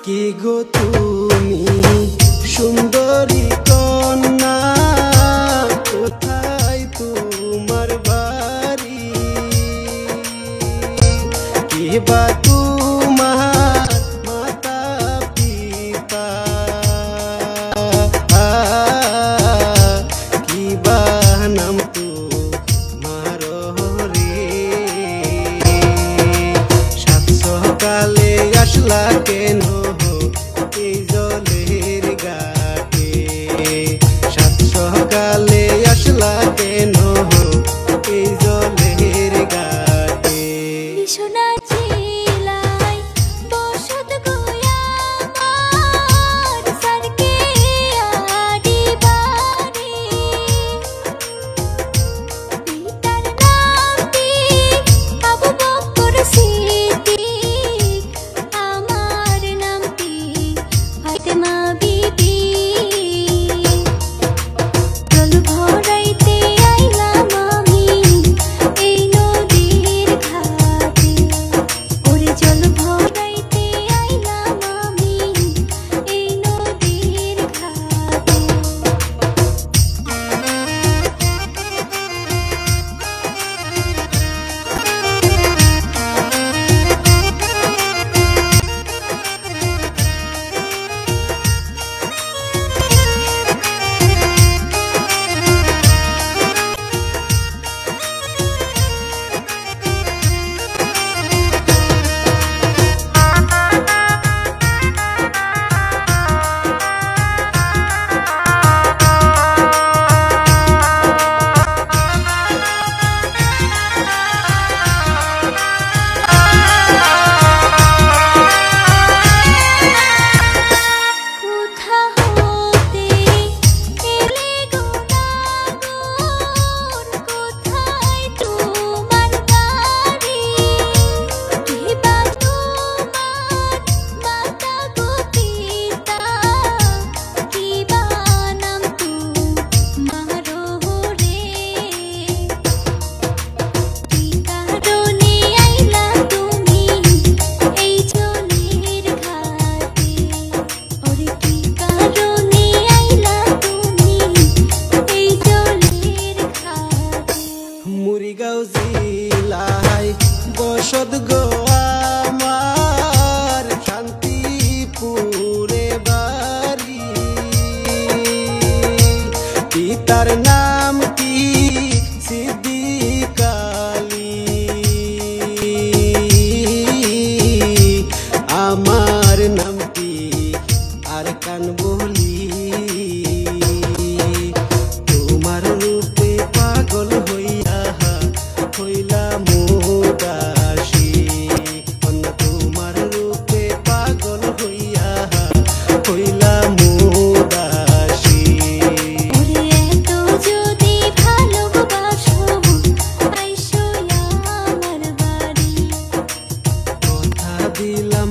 কি গো তুমি সুন্দরী কন্যা, কোথায় তোমার বাড়ি? কি বা তোমার মাতা পিতা, কি বা নাম তোমার রে? সাত সকালে আসলা কেন এই জলের ঘাটে? সাত সকালে আসলা কেন এই জলের ঘাটে? মুড়িগাঁও জেলায় বসত গো আমার, শান্তিপুরে বাড়ি। পিতার নাম কি সিদ্দিক আলী, আমার নাম কি আর কান বলি। তোমার রূপে পাগল হইয়া হইলাম উদাসী, তোমার রূপে পাগল হইয়া হইলাম উদাসী। কথা দিলাম